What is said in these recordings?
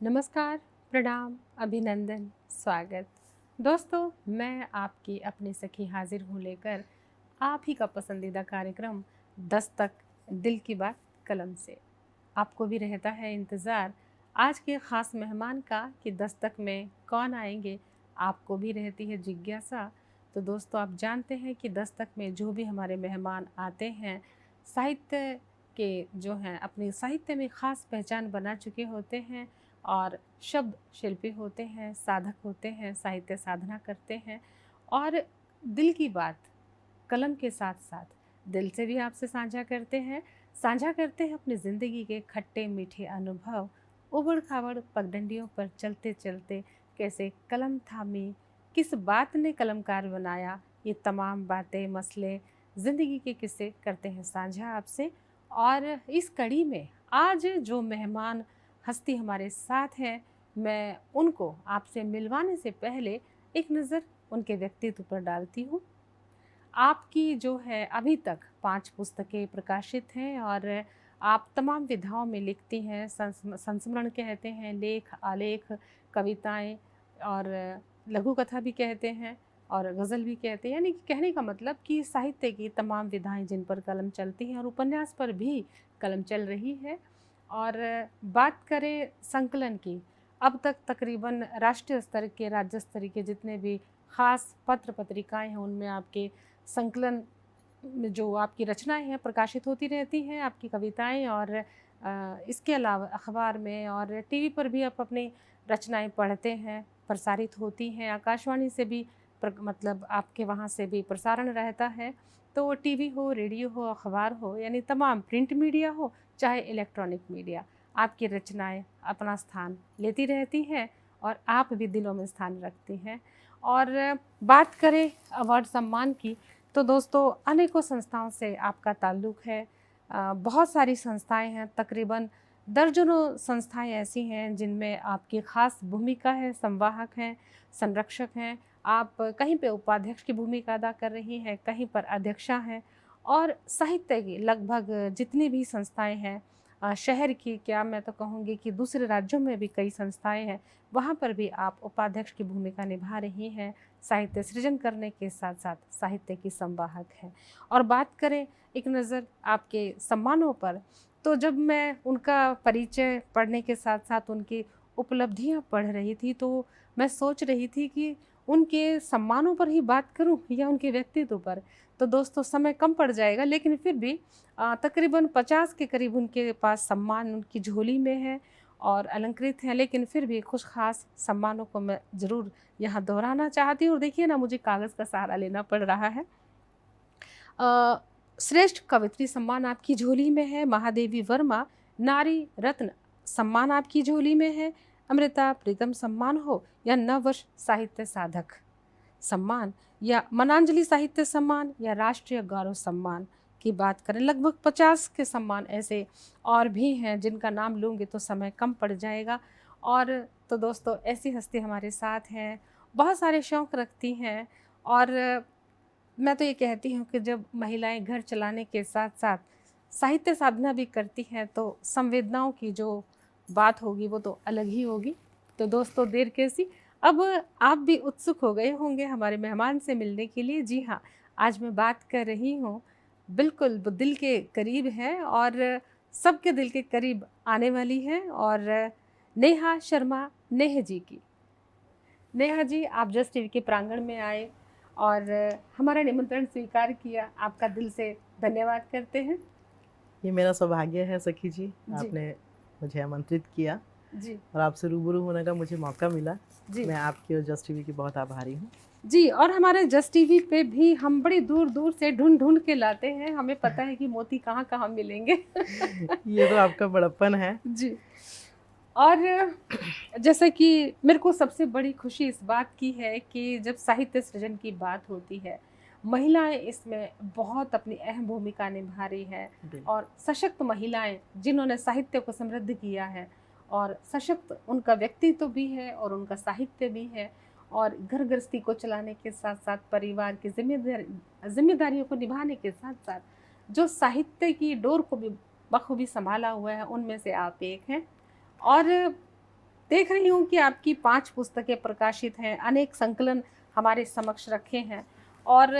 नमस्कार, प्रणाम, अभिनंदन, स्वागत। दोस्तों, मैं आपकी अपनी सखी हाजिर हूँ लेकर आप ही का पसंदीदा कार्यक्रम दस्तक दिल की बात कलम से। आपको भी रहता है इंतज़ार आज के ख़ास मेहमान का कि दस्तक में कौन आएंगे, आपको भी रहती है जिज्ञासा। तो दोस्तों, आप जानते हैं कि दस्तक में जो भी हमारे मेहमान आते हैं, साहित्य के जो हैं अपनी साहित्य में ख़ास पहचान बना चुके होते हैं और शब्द शिल्पी होते हैं, साधक होते हैं, साहित्य साधना करते हैं और दिल की बात कलम के साथ साथ दिल से भी आपसे साझा करते हैं अपनी ज़िंदगी के खट्टे मीठे अनुभव। उबड़ खाबड़ पगडंडियों पर चलते चलते कैसे कलम थामी, किस बात ने कलमकार बनाया, ये तमाम बातें मसले ज़िंदगी के किस्से करते हैं साझा आपसे। और इस कड़ी में आज जो मेहमान हस्ती हमारे साथ हैं, मैं उनको आपसे मिलवाने से पहले एक नज़र उनके व्यक्तित्व पर डालती हूँ। आपकी जो है अभी तक 5 पुस्तकें प्रकाशित हैं और आप तमाम विधाओं में लिखती हैं, संस्मरण कहते हैं, लेख, आलेख, कविताएँ और लघु कथा भी कहते हैं और गज़ल भी कहते हैं। यानी कि कहने का मतलब कि साहित्य की तमाम विधाएँ जिन पर कलम चलती हैं और उपन्यास पर भी कलम चल रही है। और बात करें संकलन की, अब तक तकरीबन राष्ट्रीय स्तर के, राज्य स्तर के जितने भी ख़ास पत्र पत्रिकाएँ हैं, उनमें आपके संकलन में जो आपकी रचनाएँ हैं प्रकाशित होती रहती हैं, आपकी कविताएँ। और इसके अलावा अखबार में और टीवी पर भी आप अपनी रचनाएँ पढ़ते हैं, प्रसारित होती हैं। आकाशवाणी से भी मतलब आपके वहाँ से भी प्रसारण रहता है। तो टीवी हो, रेडियो हो, अखबार हो, यानी तमाम प्रिंट मीडिया हो चाहे इलेक्ट्रॉनिक मीडिया, आपकी रचनाएँ अपना स्थान लेती रहती हैं और आप भी दिलों में स्थान रखती हैं। और बात करें अवार्ड सम्मान की, तो दोस्तों अनेकों संस्थाओं से आपका ताल्लुक़ है। बहुत सारी संस्थाएं हैं, तकरीबन दर्जनों संस्थाएं ऐसी हैं जिनमें आपकी ख़ास भूमिका है, संवाहक हैं, संरक्षक हैं। आप कहीं पे उपाध्यक्ष की भूमिका अदा कर रही हैं, कहीं पर अध्यक्षा हैं। और साहित्य की लगभग जितनी भी संस्थाएं हैं, शहर की क्या, मैं तो कहूँगी कि दूसरे राज्यों में भी कई संस्थाएं हैं, वहाँ पर भी आप उपाध्यक्ष की भूमिका निभा रही हैं। साहित्य सृजन करने के साथ साथ साहित्य की संवाहक हैं। और बात करें एक नज़र आपके सम्मानों पर, तो जब मैं उनका परिचय पढ़ने के साथ साथ उनकी उपलब्धियां पढ़ रही थी, तो मैं सोच रही थी कि उनके सम्मानों पर ही बात करूं या उनके व्यक्तित्व पर। तो दोस्तों समय कम पड़ जाएगा, लेकिन फिर भी तकरीबन 50 के करीब उनके पास सम्मान उनकी झोली में है और अलंकृत हैं। लेकिन फिर भी कुछ खास सम्मानों को मैं ज़रूर यहाँ दोहराना चाहती हूँ। और देखिए ना, मुझे कागज़ का सहारा लेना पड़ रहा है। श्रेष्ठ कवित्री सम्मान आपकी झोली में है, महादेवी वर्मा नारी रत्न सम्मान आपकी झोली में है, अमृता प्रीतम सम्मान हो या नववर्ष साहित्य साधक सम्मान या मनांजलि साहित्य सम्मान या राष्ट्रीय गौरव सम्मान की बात करें, लगभग 50 के सम्मान ऐसे और भी हैं जिनका नाम लूँगी तो समय कम पड़ जाएगा। और तो दोस्तों ऐसी हस्ती हमारे साथ हैं, बहुत सारे शौक़ रखती हैं। और मैं तो ये कहती हूँ कि जब महिलाएं घर चलाने के साथ साथ साहित्य साधना भी करती हैं तो संवेदनाओं की जो बात होगी वो तो अलग ही होगी। तो दोस्तों देर कैसी, अब आप भी उत्सुक हो गए होंगे हमारे मेहमान से मिलने के लिए। जी हाँ, आज मैं बात कर रही हूँ, बिल्कुल वो दिल के करीब है और सबके दिल के करीब आने वाली है। और नेहा शर्मा नेह जी की। नेहा जी, आप जस्ट टीवी के प्रांगण में आए और हमारा निमंत्रण स्वीकार किया, आपका दिल से धन्यवाद करते हैं। ये मेरा सौभाग्य है सखी जी, जी आपने मुझे आमंत्रित किया जी और आपसे रूबरू होने का मुझे मौका मिला। जी मैं आपकी और जस्ट टीवी की बहुत आभारी हूँ। जी। और हमारे जस्ट टीवी पे भी हम बड़ी दूर दूर से ढूंढ ढूंढ के लाते हैं, हमें पता है कि मोती कहाँ कहाँ मिलेंगे। ये तो आपका बड़प्पन है। जी। और जैसा कि मेरे को सबसे बड़ी खुशी इस बात की है कि जब साहित्य सृजन की बात होती है, महिलाएं इसमें बहुत अपनी अहम भूमिका निभा रही हैं। और सशक्त महिलाएं जिन्होंने साहित्य को समृद्ध किया है और सशक्त उनका व्यक्तित्व भी है और उनका साहित्य भी है। और घर गृहस्थी को चलाने के साथ साथ परिवार की जिम्मेदारियों को निभाने के साथ साथ जो साहित्य की डोर को भी बखूबी संभाला हुआ है, उनमें से आप एक हैं। और देख रही हूँ कि आपकी 5 पुस्तकें प्रकाशित हैं, अनेक संकलन हमारे समक्ष रखे हैं। और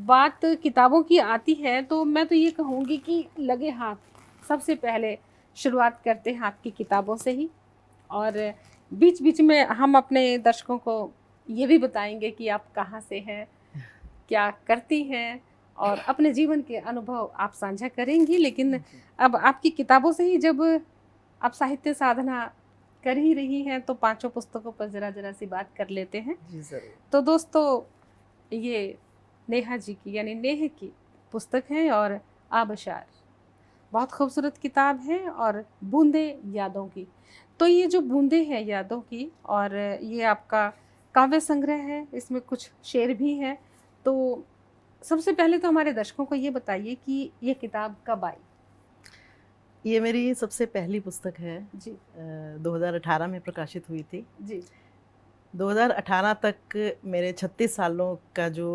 बात किताबों की आती है तो मैं तो ये कहूँगी कि लगे हाथ सबसे पहले शुरुआत करते हैं आपकी किताबों से ही। और बीच बीच में हम अपने दर्शकों को ये भी बताएंगे कि आप कहाँ से हैं, क्या करती हैं, और अपने जीवन के अनुभव आप साझा करेंगी। लेकिन अब आपकी किताबों से ही जब आप साहित्य साधना कर ही रही हैं तो 5 पुस्तकों पर जरा सी बात कर लेते हैं। जी जरूर। तो दोस्तों, ये नेहा जी की यानी नेह की पुस्तक है और आबशार, बहुत खूबसूरत किताब है। और बूंदे यादों की, तो ये जो बूंदे हैं यादों की, और ये आपका काव्य संग्रह है, इसमें कुछ शेर भी हैं। तो सबसे पहले तो हमारे दर्शकों को ये बताइए कि ये किताब कब आई? ये मेरी सबसे पहली पुस्तक है जी 2018 में प्रकाशित हुई थी। जी 2018 तक मेरे 36 सालों का जो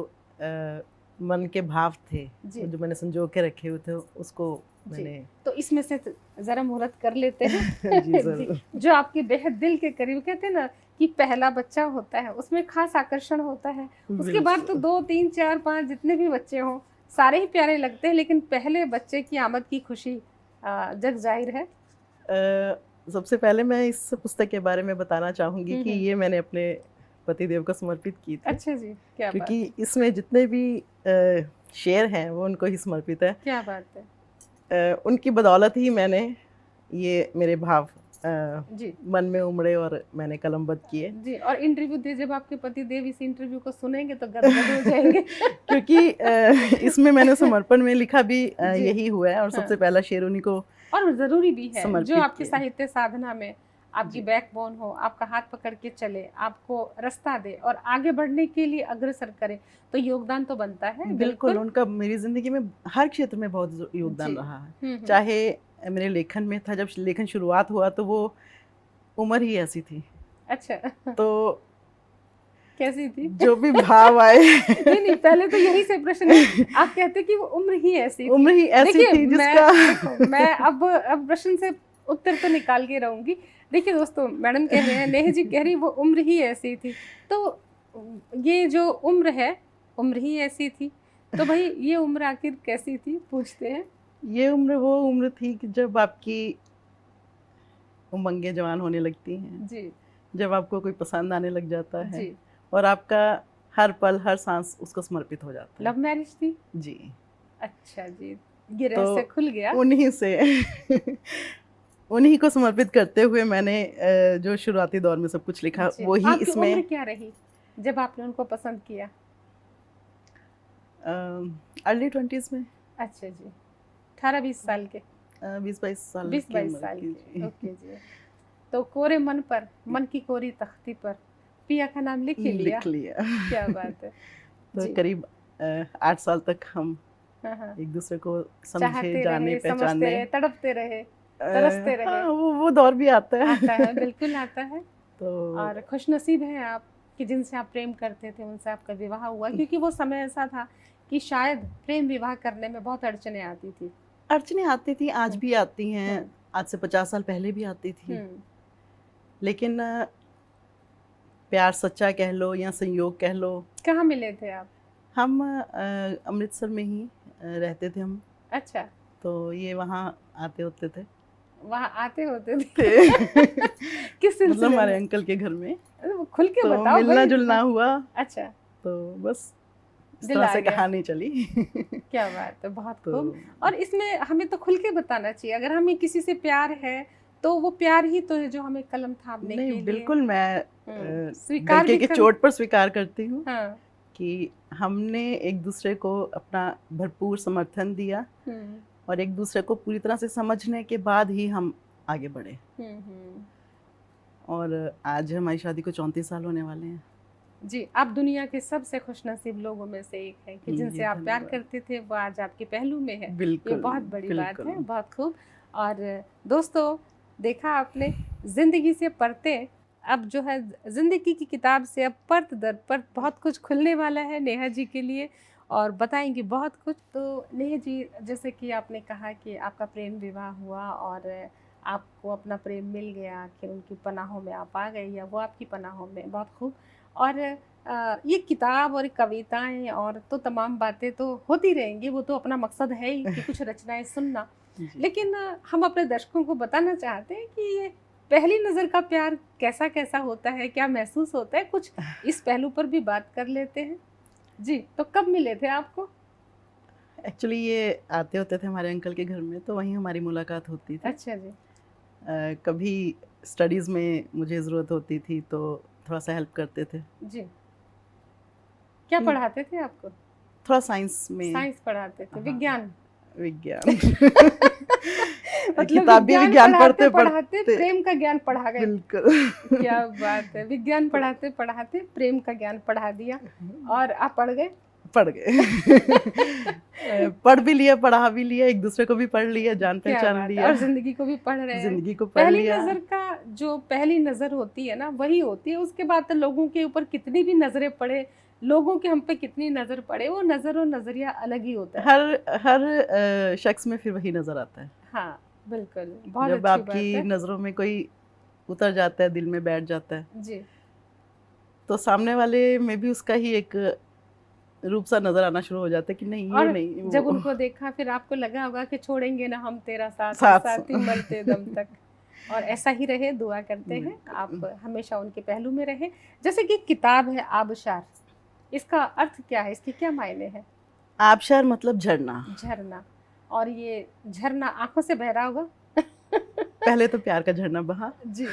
मन के भाव थे, जी जो मैंने संजो के रखे हुए थे, उसको जी। मैंने तो इसमें से जरा मुहूर्त कर लेते हैं। जी जरूर। जो आपके बेहद दिल के करीब, कहते हैं ना कि पहला बच्चा होता है उसमें खास आकर्षण होता है, उसके बाद तो 2 3 4 5 जितने भी बच्चे हों सारे ही प्यारे लगते हैं, लेकिन पहले बच्चे की आमद की खुशी जग जाहिर है। सबसे पहले मैं इस पुस्तक के बारे में बताना चाहूँगी कि ये मैंने अपने पतिदेव को समर्पित की थी। अच्छा जी, क्या बात। क्योंकि इसमें जितने भी शेर हैं वो उनको ही समर्पित है। क्या बात है। उनकी बदौलत ही मैंने ये मेरे भाव जी मन में उमड़े और मैंने कलमबद्ध किए। जी। और इंटरव्यू दे, जब आपके पति देव इस इंटरव्यू को सुनेंगे तो गदगद हो जाएंगे। क्योंकि इसमें मैंने समर्पण में लिखा भी जी। यही हुआ है, और सबसे हाँ। पहला शेर उन्हीं को और ज़रूरी भी है, समर्पित जो आपकी किया। साहित्य साधना में आपकी जी। बैकबोन हो, आपका हाथ पकड़ के चले, आपको रास्ता दे और आगे बढ़ने के लिए अग्रसर करे, तो योगदान तो बनता है। बिल्कुल, उनका मेरी जिंदगी में हर क्षेत्र में बहुत योगदान जी। रहा है। चाहे मेरे लेखन में था, जब लेखन शुरुआत हुआ तो वो उम्र ही ऐसी थी। अच्छा। तो कैसी थी? जो भी भाव आए नहीं, पहले तो यही से प्रश्न है। आप कहते कि वो उम्र ही ऐसी थी। उम्र ही ऐसी देखिए, थी जिसका मैं अब प्रश्न से उत्तर तो निकाल के रहूंगी। देखिए दोस्तों, मैडम कह रहे हैं, नेहा जी कह रही वो उम्र ही ऐसी थी, तो ये जो उम्र है, उम्र ही ऐसी थी, तो भाई ये उम्र आखिर कैसी थी, पूछते हैं। ये उम्र वो उम्र थी कि जब आपकी उमंगें जवान होने लगती हैं जी, जब आपको कोई पसंद आने लग जाता है जी। और आपका हर पल हर सांस उसको समर्पित हो जाता है। लव मैरिज थी? जी। अच्छा जी, ये रहस्य खुल गया। उन्हीं से उन्हीं को समर्पित करते हुए मैंने जो शुरुआती दौर में सब कुछ लिखा वही आपकी इसमें। उम्र क्या रही जब आपने उनको पसंद किया? अर्ली 20s में। अच्छा जी, 18-20 साल के? 20-22 साल 20-22 साल के, ओके जी। तो कोरे मन पर, मन की कोरी तख्ती पर पिया का नाम लिख लिया? क्या बात है। तो करीब 8 साल तक हम हाँ। एक दूसरे को समझे, जाने, पहचानने, तड़पते रहे, तरसते रहे। हाँ, वो दौर भी आता है। बिल्कुल आता है। तो और खुशनसीब हैं आप कि जिनसे आप प्रेम करते थे उनसे आपका विवाह हुआ, क्योंकि वो समय ऐसा था कि शायद प्रेम विवाह करने में बहुत अड़चने आती थी। अड़चने आती थी, आज भी आती हैं, आज से 50 साल पहले भी आती थी। लेकिन प्यार सच्चा कह लो या संयोग कह लो। कहाँ मिले थे आप? हम अमृतसर में ही रहते थे हम। अच्छा। तो ये वहाँ आते होते थे। वहाँ आते होते थे किस सिलसिले मतलब हमारे अंकल के घर में। खुल के तो बताओ। मिलना जुलना हुआ। अच्छा। तो बस इस तरह से कहानी चली। क्या बात है, बहुत खूब। और इसमें हमें तो खुल के बताना चाहिए, अगर हमें किसी से प्यार है तो वो प्यार ही तो है जो हमें कलम थामने के लिए। बिल्कुल, मैं स्वीकार के चोट पर स्वीकार करती हूँ। हाँ। कि हमने एक दूसरे को अपना भरपूर समर्थन दिया और एक दूसरे को पूरी तरह से समझने के बाद ही हम आगे बढ़े। और आज हमारी शादी को 34 साल होने वाले हैं। जी, आप दुनिया के सबसे खुशनसीब लोगों में से एक हैं कि जिनसे आप प्यार करते थे वो आज आपके पहलू में है। ये बहुत बड़ी बात है, बहुत खूब। और दोस्तों, देखा आपने, जिंदगी से पढ़ते अब जो है, जिंदगी की किताब से अब परत दर परत बहुत कुछ खुलने वाला है नेहा जी के लिए और बताएंगे बहुत कुछ। तो नेहा जी, जैसे कि आपने कहा कि आपका प्रेम विवाह हुआ और आपको अपना प्रेम मिल गया, आखिर उनकी पनाहों में आप आ गए या वो आपकी पनाहों में। बहुत खूब। और ये किताब और कविताएं और तो तमाम बातें तो होती रहेंगी, वो तो अपना मकसद है ही कि कुछ रचनाएं सुनना। जी। लेकिन हम अपने दर्शकों को बताना चाहते हैं कि ये पहली नज़र का प्यार कैसा कैसा होता है, क्या महसूस होता है, कुछ इस पहलू पर भी बात कर लेते हैं। जी, तो कब मिले थे आपको? एक्चुअली ये आते होते थे हमारे अंकल के घर में, तो वहीं हमारी मुलाकात होती थी। अच्छा जी। कभी स्टडीज़ में मुझे ज़रूरत होती थी तो थोड़ा सा हेल्प करते थे। जी, क्या हम्म, पढ़ाते थे आपको? थोड़ा साइंस में। साइंस पढ़ाते थे, हाँ, विज्ञान। विज्ञान। मतलब किताब भी विज्ञान विज्ञान पढ़ाते पढ़ते पढ़ाते पढ़ते प्रेम का ज्ञान पढ़ा गए। बिल्कुल। क्या बात है, विज्ञान पढ़ाते पढ़ाते प्रेम का ज्ञान पढ़ा दिया और आप पढ़ गए। पढ़ गए। पढ़ भी लिया, पढ़ा भी लिया, एक दूसरे को भी पढ़ लिया, जान क्या पहचान बात है, लिया, और जिंदगी को भी पढ़ रहे हैं। जिंदगी को पढ़ पहली लिया। नजर का जो पहली नजर होती है ना, वही होती है। उसके बाद तो लोगों के ऊपर कितनी भी नजरें पड़े, लोगों के हम पे कितनी नजर पड़े, वो नजर और नजरिया अलग ही होता है। हर हर शख्स में फिर वही नजर आता है। हाँ बिल्कुल, बहुत जब अच्छी आपकी बात है। नजरों में कोई उतर जाता है, दिल में बैठ जाता है, जी, तो सामने वाले में भी उसका ही एक रूप सा नजर आना शुरू हो जाता है कि नहीं, ये और नहीं जब वो। उनको देखा फिर आपको लगा होगा कि छोड़ेंगे ना हम तेरा साथ, साथ साथी मरते दम तक। और ऐसा ही रहे, दुआ करते हैं आप बिल्कुल। हमेशा उनके पहलू में रहे। जैसे कि किताब है आबशार, इसका अर्थ क्या है, इसके क्या मायने हैं? आबशार मतलब झरना। झरना। और ये झरना आंखों से बह रहा होगा। पहले तो प्यार का झरना बहा। जी।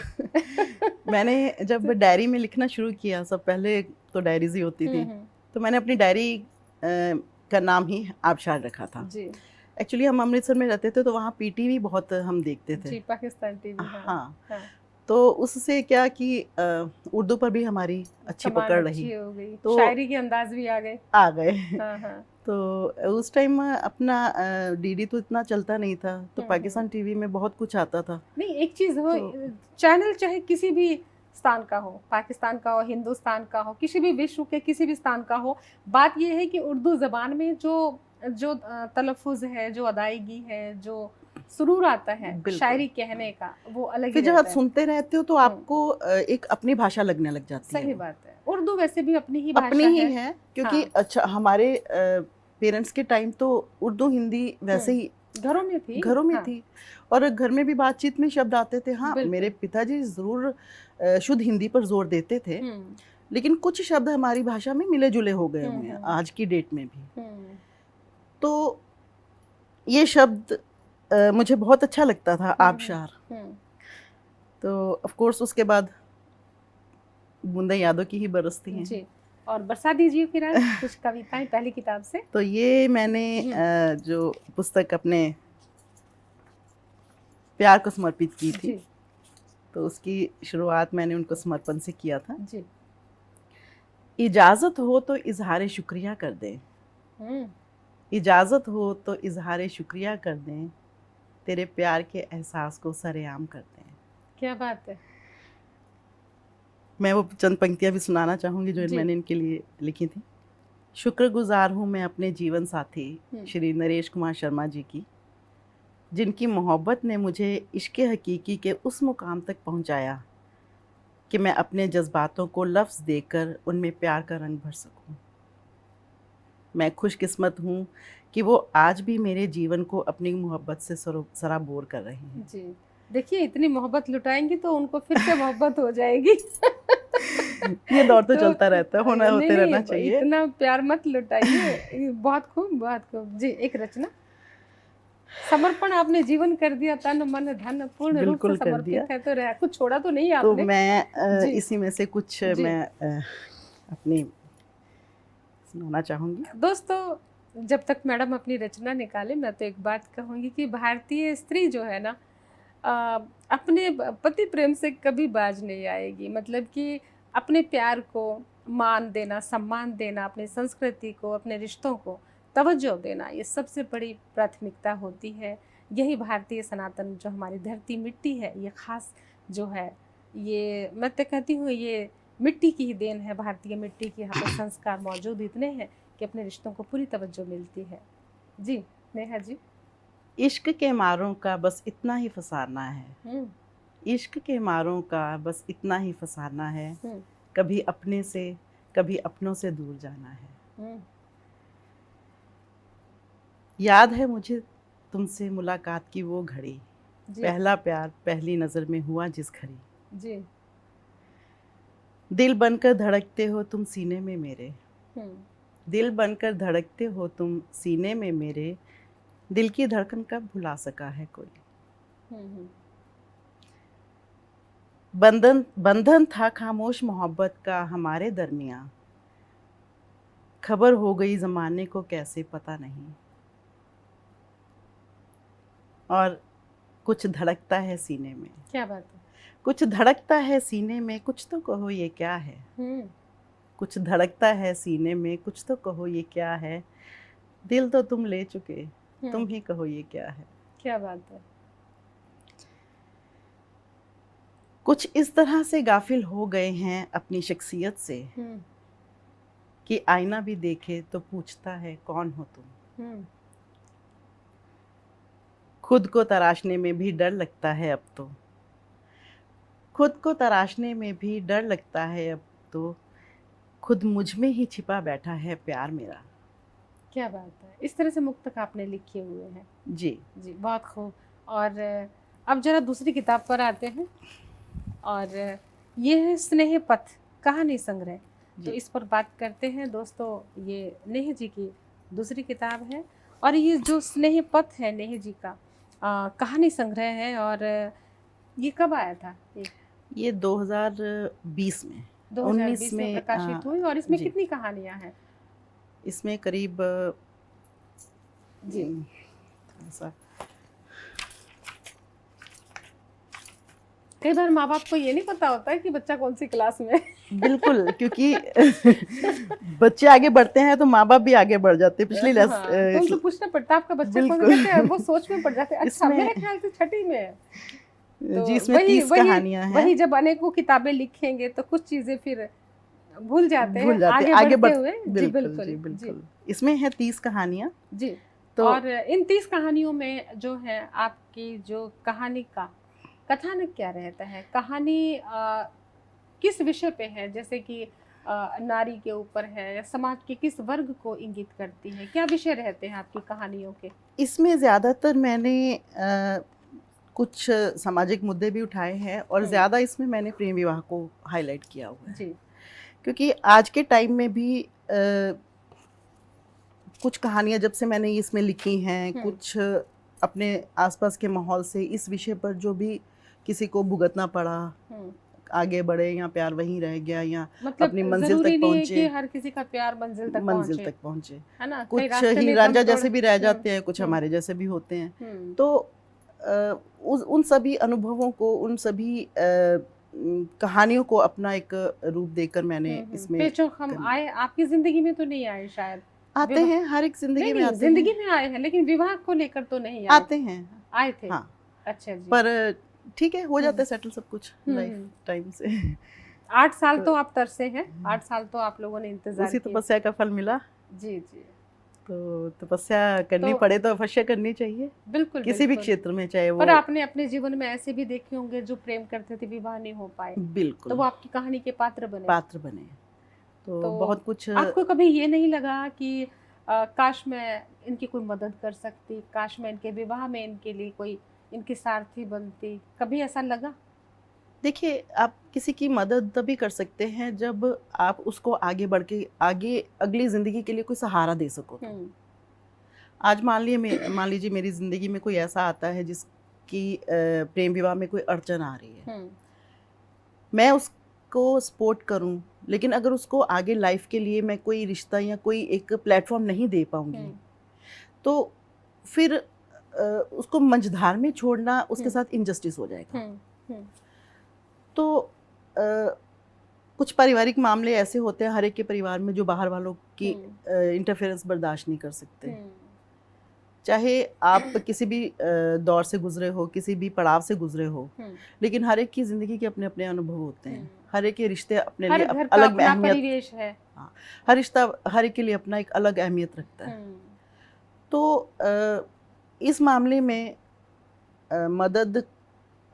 मैंने जब डायरी में लिखना शुरू किया, सब पहले तो डायरीज ही होती थी, तो मैंने अपनी डायरी का नाम ही आबशार रखा था। जी एक्चुअली हम अमृतसर में रहते थे, तो वहाँ पीटीवी बहुत हम देखते थे। जी, पाकिस्तान टीवी। हाँ हाँ, हाँ, तो उससे क्या कि उर्दू पर भी हमारी अच्छी कमान पकड़ अच्छी रही, हो गई, तो शायरी के अंदाज भी आ गए। आ गए। हाँ हाँ। तो उस टाइम अपना डीडी तो इतना चलता नहीं था, तो पाकिस्तान टीवी में बहुत कुछ आता था। नहीं, एक चीज हो, तो चैनल चाहे किसी भी स्थान का हो, पाकिस्तान का हो, हिंदुस्तान का हो, किसी भी विश्व के किसी भी स्थान का हो, बात यह है कि उर्दू जबान में जो जो तलफ़ुज़ है, जो अदायगी है, जो सुरूर आता है बिल्कुल। शायरी कहने का, वो अलग ही फिर जब आप रहता है। सुनते रहते हो तो आपको एक अपनी भाषा लगने लग जाती है। सही वो बात है, उर्दू वैसे भी अपनी ही अपनी भाषा ही है, क्योंकि हाँ। अच्छा हमारे पेरेंट्स के टाइम तो उर्दू हिंदी वैसे ही घरों में थी। घरों में हाँ, थी, और घर में भी बातचीत में शब्द आते थे। हाँ, बिल्कुल। मेरे पिताजी ज़रूर शुद्ध हिंदी पर जोर देते थे, लेकिन कुछ शब्द हमारी भाषा में मिले जुले हो गए हुए हैं आज की डेट में भी। तो ये शब्द मुझे बहुत अच्छा लगता था, आबशार। तो ऑफ कोर्स उसके बाद बूंदें यादों की ही बरसती हैं। जी, और बरसा दीजिए फिर आज कुछ कविताएं पहली किताब से। तो ये मैंने जो पुस्तक अपने प्यार को समर्पित की थी, जी तो उसकी शुरुआत मैंने उनको समर्पण से किया था। जी। इजाज़त हो तो इजहार शुक्रिया कर दें, इजाज़त हो तो इजहार शुक्रिया कर दें, तेरे प्यार के एहसास को सरेआम कर दें। क्या बात है। मैं वो चंद पंक्तियाँ भी सुनाना चाहूँगी जो जी। मैंने इनके लिए लिखी थी। शुक्रगुजार हूँ मैं अपने जीवन साथी श्री नरेश कुमार शर्मा जी की, जिनकी मोहब्बत ने मुझे इश्क़ हकीकी के उस मुकाम तक पहुँचाया कि मैं अपने जज्बातों को लफ्ज़ देकर उनमें प्यार का रंग भर सकूं। मैं खुशकिस्मत हूँ कि वो आज भी मेरे जीवन को अपनी मोहब्बत से सराबोर कर रहे हैं। जी, देखिए इतनी मोहब्बत लुटाएंगी तो उनको फिर से मोहब्बत हो जाएगी। ये दौर तो चलता रहता है, होना होते रहना नहीं, चाहिए। इतना प्यार मत लुटाइए। बहुत खूब, बहुत खूब। जी, एक रचना। समर्पण आपने जीवन कर दिया, तन मन धन पूर्ण रूप से बिल्कुल कर दिया। समर्पित है, तो रह कुछ छोड़ा तो नहीं तो आपने। मैं इसी में से कुछ जी। मैं अपनी सुनाना चाहूँगी। दोस्तों, जब तक मैडम अपनी रचना निकाले, मैं तो एक बात कहूँगी कि भारतीय स्त्री जो है ना, अपने पति प्रेम से कभी बाज नहीं आएगी। मतलब कि अपने प्यार को मान देना, सम्मान देना, अपनी संस्कृति को, अपने रिश्तों को तवज्जो देना, ये सबसे बड़ी प्राथमिकता होती है। यही भारतीय सनातन जो हमारी धरती मिट्टी है, ये ख़ास जो है, ये मैं तो कहती हूँ ये मिट्टी की ही देन है। भारतीय मिट्टी की यहाँ पर संस्कार मौजूद इतने हैं कि अपने रिश्तों को पूरी तवज्जो मिलती है। जी नेहा जी। इश्क के मारों का बस इतना ही फसाना है, इश्क के मारों का बस इतना ही फसाना है, कभी अपने से कभी अपनों से दूर जाना है। याद है मुझे तुमसे मुलाकात की वो घड़ी, पहला प्यार पहली नज़र में हुआ जिस घड़ी। जी। दिल बनकर धड़कते हो तुम सीने में मेरे, दिल बनकर धड़कते हो तुम सीने में मेरे, दिल की धड़कन कब भुला सका है कोई। बंधन बंधन था खामोश मोहब्बत का हमारे दरमियां, खबर हो गई ज़माने को कैसे पता नहीं। और कुछ धड़कता है सीने में। क्या बात है। कुछ धड़कता है सीने में, कुछ तो कहो ये क्या है। कुछ धड़कता है सीने में, कुछ तो कहो ये क्या है, दिल तो तुम ले चुके, तुम ही कहो ये क्या है। क्या बात है। कुछ इस तरह से गाफिल हो गए हैं अपनी शख्सियत से कि आईना भी देखे तो पूछता है कौन हो तुम। खुद को तराशने में भी डर लगता है अब तो, खुद को तराशने में भी डर लगता है अब तो, खुद मुझ में ही छिपा बैठा है प्यार मेरा। क्या बात है। इस तरह से मुक्तक आपने लिखे हुए हैं। जी जी, बहुत खूब। और अब जरा दूसरी किताब पर आते हैं, और ये है स्नेह पथ कहानी संग्रह। तो इस पर बात करते हैं दोस्तों। ये नेह जी की दूसरी किताब है, और ये जो स्नेह पथ है नेह जी का कहानी संग्रह है। और ये कब आया था? ये 2020 में 2020 में प्रकाशित हुई। और इसमें कितनी कहानियां हैं? इसमें करीब जी कई बार माँ बाप को ये नहीं पता होता है कि बच्चा कौन सी क्लास में है। बिल्कुल, क्योंकि बच्चे आगे बढ़ते हैं तो माँ बाप भी आगे बढ़ जाते हैं। पिछली तो उनसे पूछना पड़ता है आपका बच्चा कौन सा है, वो सोच में पड़ जाते हैं। अच्छा, मेरे ख्याल से छठी में है। तो जी, इसमें 30 कहानियां हैं। वही जब अनेकों किताबें लिखेंगे तो कुछ चीजें फिर भूल जाते हैं आगे बढ़ते हुए। जी बिल्कुल। इसमें है 30 कहानियां। जी। तो और इन 30 कहानियों में जो है आपकी जो कहानी का कथानक क्या रहता है? कहानी किस विषय पे है? जैसे कि नारी के ऊपर है, या समाज के किस वर्ग को इंगित करती है? क्या विषय रहते हैं आपकी कहानियों के? इसमें ज़्यादातर मैंने कुछ सामाजिक मुद्दे भी उठाए हैं, और ज़्यादा इसमें मैंने प्रेम विवाह को हाईलाइट किया हुआ है। जी। क्योंकि आज के टाइम में भी कुछ कहानियाँ जब से मैंने इसमें लिखी हैं, कुछ अपने आसपास के माहौल से इस विषय पर जो भी किसी को भुगतना पड़ा, आगे बढ़े या प्यार वहीं रह गया, या मतलब अपनी मंजिल तक पहुंचे। कि हर किसी का प्यार मंजिल तक पहुंचे, है ना? कुछ ही रांझा जैसे भी रह जाते हैं, कुछ हमारे जैसे भी होते हैं। तो उन सभी अनुभवों को, उन सभी कहानियों को अपना एक रूप देकर मैंने इसमें हम आए। आपकी जिंदगी में तो नहीं आए शायद? आते हैं, हर एक जिंदगी में आते हैं। जिंदगी में आए हैं, लेकिन विवाह को लेकर तो नहीं आते हैं। आए थे। हाँ। अच्छा जी। पर ठीक है, हो जाता है सेटल सब कुछ लाइफ टाइम से। 8 साल तो आप तरसे हैं। 8 साल तो आप लोगों ने इंतजार किया। उसी तपस्या का फल मिला। जी जी। तो तपस्या करनी पड़े तो अवश्य करनी चाहिए। बिल्कुल। किसी भी क्षेत्र में, चाहे वो। पर आपने अपने जीवन में ऐसे भी देखे होंगे जो प्रेम करते थे, विवाह नहीं हो पाए। बिल्कुल। तो वो आपकी कहानी के पात्र बने। तो बहुत कुछ। आपको कभी ये नहीं लगा कि काश मैं इनकी कोई मदद कर सकती, काश मैं इनके विवाह में इनके लिए कोई इनकी सारथी बनती? कभी ऐसा लगा? देखिए, आप किसी की मदद तभी कर सकते हैं जब आप उसको आगे बढ़ के आगे अगली ज़िंदगी के लिए कोई सहारा दे सको। आज मान लीजिए मेरी ज़िंदगी में कोई ऐसा आता है जिसकी प्रेम विवाह में कोई अड़चन आ रही है, मैं उसको सपोर्ट करूं, लेकिन अगर उसको आगे लाइफ के लिए मैं कोई रिश्ता या कोई एक प्लेटफॉर्म नहीं दे पाऊंगी, तो फिर उसको मंझधार में छोड़ना उसके साथ इनजस्टिस हो जाएगा। तो कुछ पारिवारिक मामले ऐसे होते हैं हर एक के परिवार में जो बाहर वालों की इंटरफेरेंस बर्दाश्त नहीं कर सकते। चाहे आप किसी भी दौर से गुजरे हो, किसी भी पड़ाव से गुजरे हो, लेकिन हर एक की ज़िंदगी के अपने अपने अनुभव होते हैं। हर एक के रिश्ते अपने लिए अलग अहमियत है। हर रिश्ता हर एक के लिए अपना एक अलग अहमियत रखता है। तो इस मामले में मदद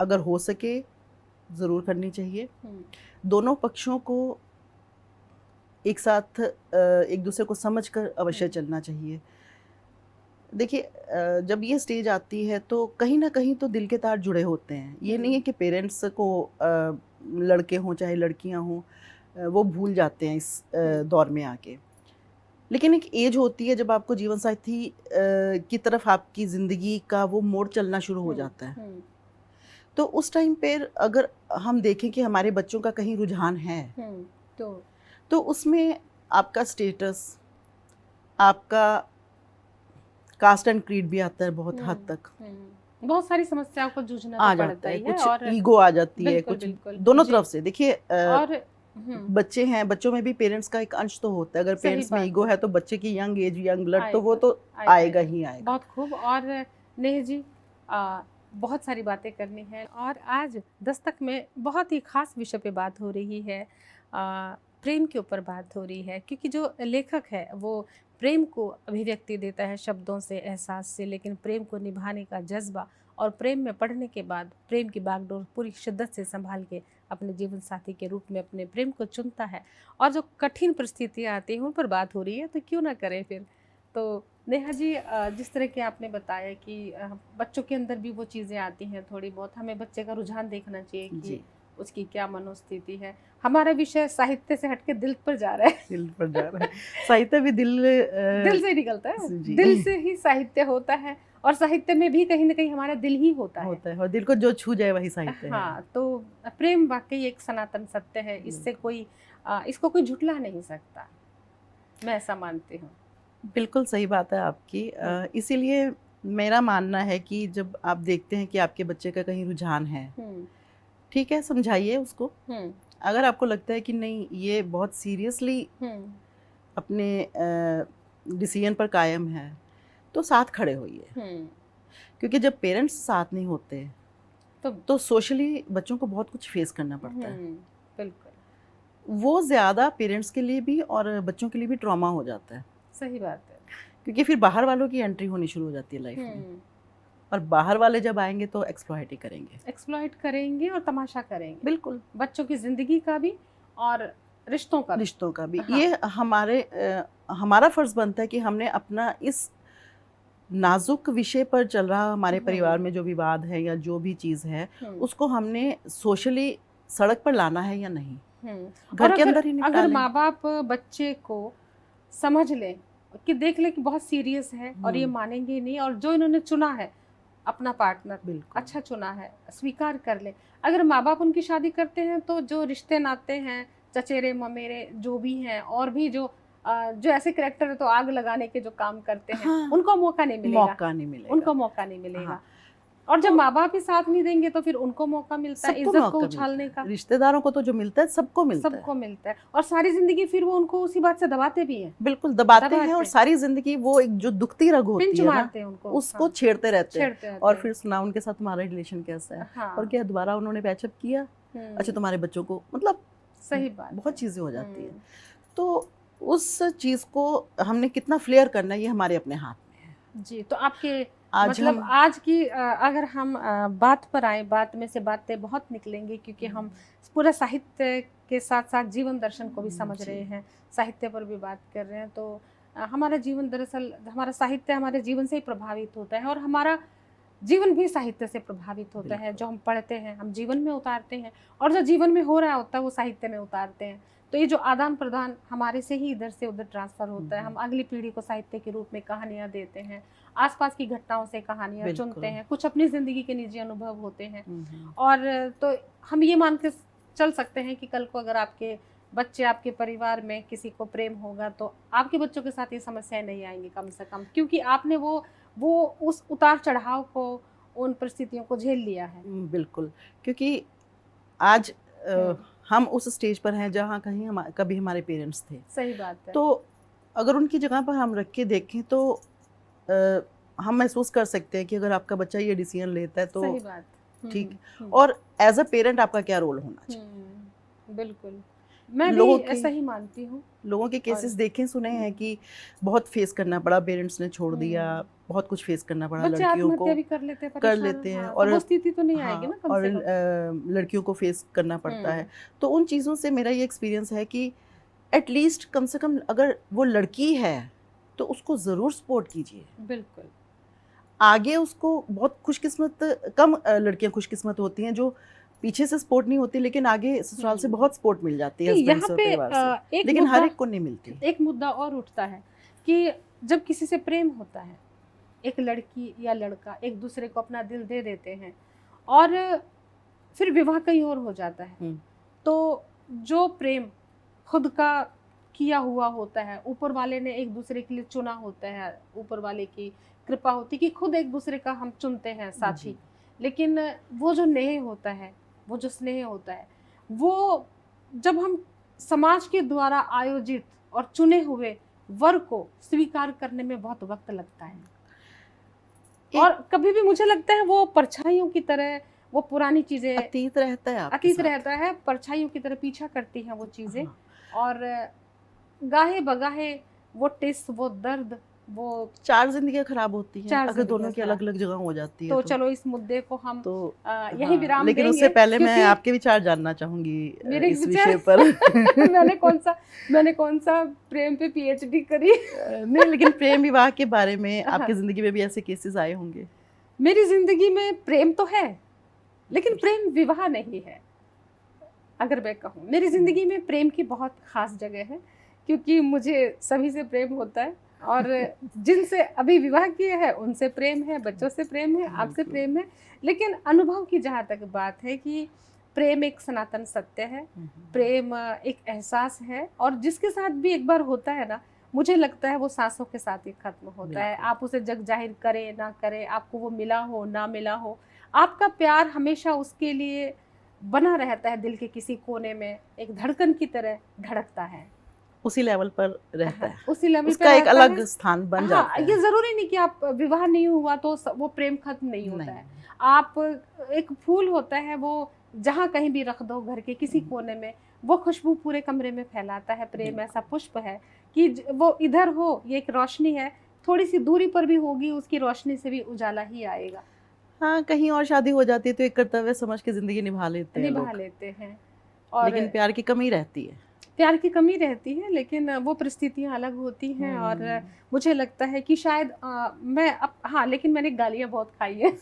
अगर हो सके ज़रूर करनी चाहिए। दोनों पक्षों को एक साथ एक दूसरे को समझकर अवश्य चलना चाहिए। देखिए, जब ये स्टेज आती है तो कहीं ना कहीं तो दिल के तार जुड़े होते हैं। ये नहीं है कि पेरेंट्स को लड़के हों चाहे लड़कियां हों वो भूल जाते हैं इस दौर में आके। लेकिन एक एज होती है जब आपको जीवन साथी की तरफ आपकी ज़िंदगी का वो मोड़ चलना शुरू हो जाता है। तो उस टाइम पर अगर हम देखें कि हमारे बच्चों का कहीं रुझान है तो उसमें आपका स्टेटस, आपका कास्ट एंड क्रीड भी आता है बहुत हद तक। बहुत सारी समस्याओं को जूझना आ तो जाता पड़ता है, ही है कुछ और ईगो आ जाती है, बिल्कुल, कुछ बिल्कुल, दोनों जी। तरफ से। देखिए, और बच्चे हैं, बच्चों में भी पेरेंट्स का एक अंश तो होता है। अगर सही पेरेंट्स में बात ईगो है। है तो बच्चे की यंग एज, यंग ब्लड तो वो आएगा, तो आएगा ही आएगा। बहुत खूब। और नेहा जी, बहुत सारी बातें करनी है और आज दस्तक में बहुत ही खास विषय पे बात हो रही है। प्रेम के ऊपर बात हो रही है, क्योंकि जो लेखक है वो प्रेम को अभिव्यक्ति देता है शब्दों से, एहसास से, लेकिन प्रेम को निभाने का जज्बा और प्रेम में पढ़ने के बाद प्रेम की बागडोर पूरी शिद्दत से संभाल के अपने जीवन साथी के रूप में अपने प्रेम को चुनता है। और जो कठिन परिस्थितियाँ आती हैं उन पर बात हो रही है, तो क्यों ना करें फिर। तो नेहा जी, जिस तरह के आपने बताया कि बच्चों के अंदर भी वो चीज़ें आती हैं थोड़ी बहुत, हमें बच्चे का रुझान देखना चाहिए कि उसकी क्या मनोस्थिति है। हमारा विषय साहित्य से हटके दिल पर जा रहा है। दिल पर जा रहा है। साहित्य भी दिल से ही निकलता है, दिल से ही साहित्य होता है और साहित्य में भी कहीं ना कहीं हमारा दिल ही होता है और दिल को जो छू जाए वही साहित्य है। हाँ, तो प्रेम वाकई एक सनातन सत्य है, इससे कोई इसको कोई झुठला नहीं सकता, मैं ऐसा मानती हूँ। बिल्कुल सही बात है आपकी। इसीलिए मेरा मानना है कि जब आप देखते हैं कि आपके बच्चे का कहीं रुझान है, ठीक है, समझाइए उसको। अगर आपको लगता है कि नहीं ये बहुत सीरियसली अपने डिसीजन पर कायम है तो साथ खड़े होइए। क्योंकि जब पेरेंट्स साथ नहीं होते तो सोशली बच्चों को बहुत कुछ फेस करना पड़ता है। बिल्कुल, वो ज़्यादा पेरेंट्स के लिए भी और बच्चों के लिए भी ट्रॉमा हो जाता है। सही बात है। क्योंकि फिर बाहर वालों की एंट्री होनी शुरू हो जाती है लाइफ में, और बाहर वाले जब आएंगे तो एक्सप्लॉइट करेंगे और तमाशा करेंगे। बिल्कुल, बच्चों की जिंदगी का भी और रिश्तों का भी। हाँ। ये हमारा फर्ज बनता है कि हमने अपना इस नाजुक विषय पर चल रहा हमारे परिवार में जो विवाद है या जो भी चीज़ है उसको हमने सोशली सड़क पर लाना है या नहीं, घर के अंदर ही निपटा लें। अगर माँ बाप बच्चे को समझ लें कि देख ले कि बहुत सीरियस है और ये मानेंगे नहीं, और जो इन्होंने चुना है अपना पार्टनर अच्छा चुना है, स्वीकार कर ले। अगर माँ बाप उनकी शादी करते हैं तो जो रिश्ते नाते हैं, चचेरे ममेरे जो भी हैं, और भी जो ऐसे करेक्टर है तो आग लगाने के जो काम करते हैं, हाँ, उनको मौका नहीं मिलेगा। हाँ। और जब माँ बाप ही साथ नहीं देंगे तो फिर उनको मौका मिलता है इज्जत को उछालने का। रिश्तेदारों को तो जो मिलता है सबको मिलता है और सारी जिंदगी फिर वो उनको उसी बात से दबाते भी हैं। बिल्कुल दबाते हैं, और सारी जिंदगी वो एक जो दुखती रग होती है ना उनको, उसको हाँ, छेड़ते रहते हैं। और फिर सुना उनके साथ तुम्हारा रिलेशन कैसा है, हाँ, और क्या दोबारा उन्होंने पैचअप किया, अच्छा तुम्हारे बच्चों को, मतलब सही बात, बहुत चीजें हो जाती है। तो उस चीज को हमने कितना फ्लेयर करना है ये हमारे अपने हाथ में है। जी, तो आपके मतलब आज की अगर हम बात पर आए, बात में से बातें बहुत निकलेंगी, क्योंकि हम पूरा साहित्य के साथ साथ जीवन दर्शन को भी समझ रहे हैं, साहित्य पर भी बात कर रहे हैं। तो हमारा जीवन, दरअसल हमारा साहित्य हमारे जीवन से ही प्रभावित होता है, और हमारा जीवन भी साहित्य से प्रभावित होता है। जो हम पढ़ते हैं हम जीवन में उतारते हैं, और जो जीवन में हो रहा होता है वो साहित्य में उतारते हैं। तो ये जो आदान प्रदान हमारे से ही इधर से उधर ट्रांसफर होता है। हम अगली पीढ़ी को साहित्य के रूप में कहानियां देते हैं, आसपास की घटनाओं से कहानियां चुनते हैं, कुछ अपनी जिंदगी के निजी अनुभव होते हैं। और तो हम ये मान के चल सकते हैं कि कल को अगर आपके बच्चे, आपके परिवार में किसी को प्रेम होगा तो आपके बच्चों के साथ ये समस्याएं नहीं आएंगी कम से कम, क्योंकि आपने वो उस उतार चढ़ाव को, उन परिस्थितियों को झेल लिया है। बिल्कुल, क्योंकि आज हम उस स्टेज पर हैं जहाँ कभी हमारे पेरेंट्स थे। सही बात है। तो अगर उनकी जगह पर हम रख के देखें तो हम महसूस कर सकते हैं कि अगर आपका बच्चा ये डिसीजन लेता है तो सही बात, ठीक। और एज अ पेरेंट आपका क्या रोल होना चाहिए। बिल्कुल, मैं भी लोगों के ऐसा ही मानती हूँ। लोगों के केसेस और देखे सुने हैं कि बहुत फेस करना पड़ा, पेरेंट्स ने छोड़ दिया, बहुत कुछ फेस करना पड़ा बच्चे लड़कियों आत्महत्या को, भी कर लेते हैं, कर परेशान। लेते हैं। हाँ, तो वो स्थिति तो नहीं आएगी हाँ, ना कम और से कम। लड़कियों को फेस करना पड़ता है। हम्म, तो उन चीज़ों से मेरा ये एक्सपीरियंस है कि एटलीस्ट कम से कम अगर वो लड़की है तो उसको ज़रूर सपोर्ट कीजिए। बिल्कुल। आगे उसको बहुत खुशकिस्मत, कम लड़कियां खुशकिस्मत होती हैं जो पीछे से सपोर्ट नहीं होती, लेकिन आगे ससुराल से बहुत सपोर्ट मिल जाती है नहीं, हस्बैंड यहाँ से और पे परिवार से, एक लेकिन हर मुद्दा एक को नहीं मिलती। एक मुद्दा और उठता है कि जब किसी से प्रेम होता है, एक लड़की या लड़का एक दूसरे को अपना दिल दे देते हैं और फिर विवाह कहीं और हो जाता है, तो जो प्रेम खुद का किया हुआ होता है, ऊपर वाले ने एक दूसरे के लिए चुना होता है, ऊपर वाले की कृपा होती है कि खुद एक दूसरे का हम चुनते हैं साथी, लेकिन वो जो नेह होता है, वो जो स्नेह होता है, वो जब हम समाज के द्वारा आयोजित और चुने हुए वर को स्वीकार करने में बहुत वक्त लगता है। और कभी भी मुझे लगता है वो परछाइयों की तरह, वो पुरानी चीजें, अतीत रहता है, अतीत रहता है, परछाइयों की तरह पीछा करती हैं वो चीजें। और गाहे बगाहे वो टिस, वो दर्द, वो चार जिंदगियां खराब होती हैं अगर दोनों जिंदगियां की अलग अलग जगह हो जाती है। तो चलो इस मुद्दे को हम तो यही विराम लेकिन देंगे, उससे पहले मैं क्योंकि आपके विचार जानना चाहूंगी मेरे इस विचार विषय पर। मैंने कौन सा प्रेम पे पीएचडी करी। नहीं, लेकिन प्रेम विवाह के बारे में आपकी जिंदगी में भी ऐसे केसेस आए होंगे। मेरी जिंदगी में प्रेम तो है, लेकिन प्रेम विवाह नहीं है। अगर मैं कहूँ, मेरी जिंदगी में प्रेम की बहुत खास जगह है, क्योंकि मुझे सभी से प्रेम होता है, और जिनसे अभी विवाह किए हैं उनसे प्रेम है, बच्चों से प्रेम है, आपसे प्रेम है। लेकिन अनुभव की जहाँ तक बात है कि प्रेम एक सनातन सत्य है, प्रेम एक एहसास है, और जिसके साथ भी एक बार होता है ना, मुझे लगता है वो सांसों के साथ ही खत्म होता है। आप उसे जग जाहिर करें ना करें, आपको वो मिला हो ना मिला हो, आपका प्यार हमेशा उसके लिए बना रहता है, दिल के किसी कोने में एक धड़कन की तरह धड़कता है, उसी लेवल पर रहता है, उसी लेवल उसका एक अलग स्थान बन जाता है। ये जरूरी नहीं कि आप विवाह नहीं हुआ तो वो प्रेम खत्म नहीं होता है। आप एक फूल होता है, वो जहाँ कहीं भी रख दो घर के किसी कोने में, वो खुशबू पूरे कमरे में फैलाता है। प्रेम ऐसा पुष्प है कि वो इधर हो, ये एक रोशनी है, थोड़ी सी दूरी पर भी होगी, उसकी रोशनी से भी उजाला ही आएगा। हाँ, कहीं और शादी हो जाती है तो एक कर्तव्य समझ के जिंदगी निभा लेते हैं। और लेकिन प्यार की कमी रहती है, प्यार की कमी रहती है, लेकिन वो परिस्थितियां अलग होती हैं। और मुझे लगता है कि शायद लेकिन मैंने गालियां बहुत खाई है।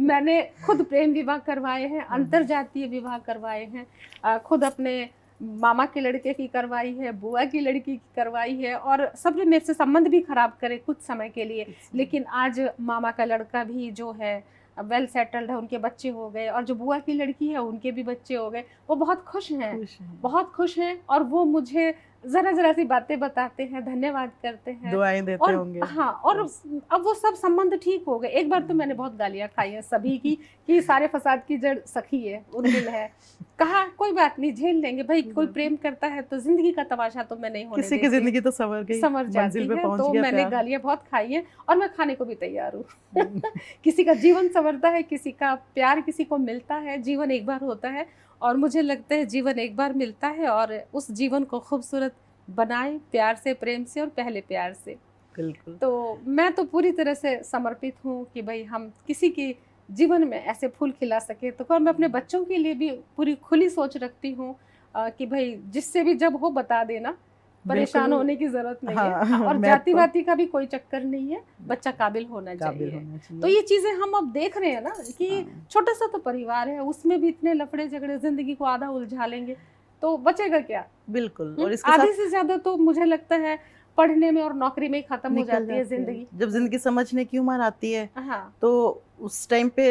मैंने खुद प्रेम विवाह करवाए हैं, अंतरजातीय विवाह करवाए हैं, खुद अपने मामा के लड़के की करवाई है, बुआ की लड़की की करवाई है, और सबने मेरे से संबंध भी खराब करे कुछ समय के लिए। लेकिन आज मामा का लड़का भी जो है वेल सेटल्ड है, उनके बच्चे हो गए, और जो बुआ की लड़की है उनके भी बच्चे हो गए। वो बहुत खुश हैं, बहुत खुश हैं, और वो मुझे जरा जरा सी बातें बताते हैं, धन्यवाद करते हैं, दुआएं देते होंगे। हाँ, और अब वो सब संबंध ठीक हो गए। एक बार तो मैंने बहुत गालियां खाई हैं सभी की कि सारे फसाद की जड़ सखी है, उर्मिल है। कहा कोई बात नहीं, झेल लेंगे भाई, कोई प्रेम करता है तो जिंदगी का तमाशा तो मैं नहीं होने देती, किसी की जिंदगी तो संवर जाती है। तो मैंने गालियां बहुत खाई है, और मैं खाने को भी तैयार हूँ। किसी का जीवन संवरता है, किसी का प्यार किसी को मिलता है, जीवन एक बार होता है, और मुझे लगता है जीवन एक बार मिलता है, और उस जीवन को खूबसूरत बनाए प्यार से, प्रेम से, और पहले प्यार से। बिल्कुल। तो मैं तो पूरी तरह से समर्पित हूँ कि भाई हम किसी के जीवन में ऐसे फूल खिला सके। तो मैं अपने बच्चों के लिए भी पूरी खुली सोच रखती हूँ कि भाई जिससे भी जब हो बता देना, परेशान होने की जरूरत नहीं है, और जाति वाती का भी कोई चक्कर नहीं है, बच्चा काबिल होना चाहिए। तो ये चीजें हम अब देख रहे हैं ना कि छोटा सा तो परिवार है, उसमें भी इतने लफड़े झगड़े, जिंदगी को आधा उलझा लेंगे तो बचेगा क्या। बिल्कुल। और इसके आधे से ज्यादा तो मुझे लगता है पढ़ने में और नौकरी में खत्म हो जाती है जिंदगी। जब जिंदगी समझने की उम्र आती है, तो उस टाइम पे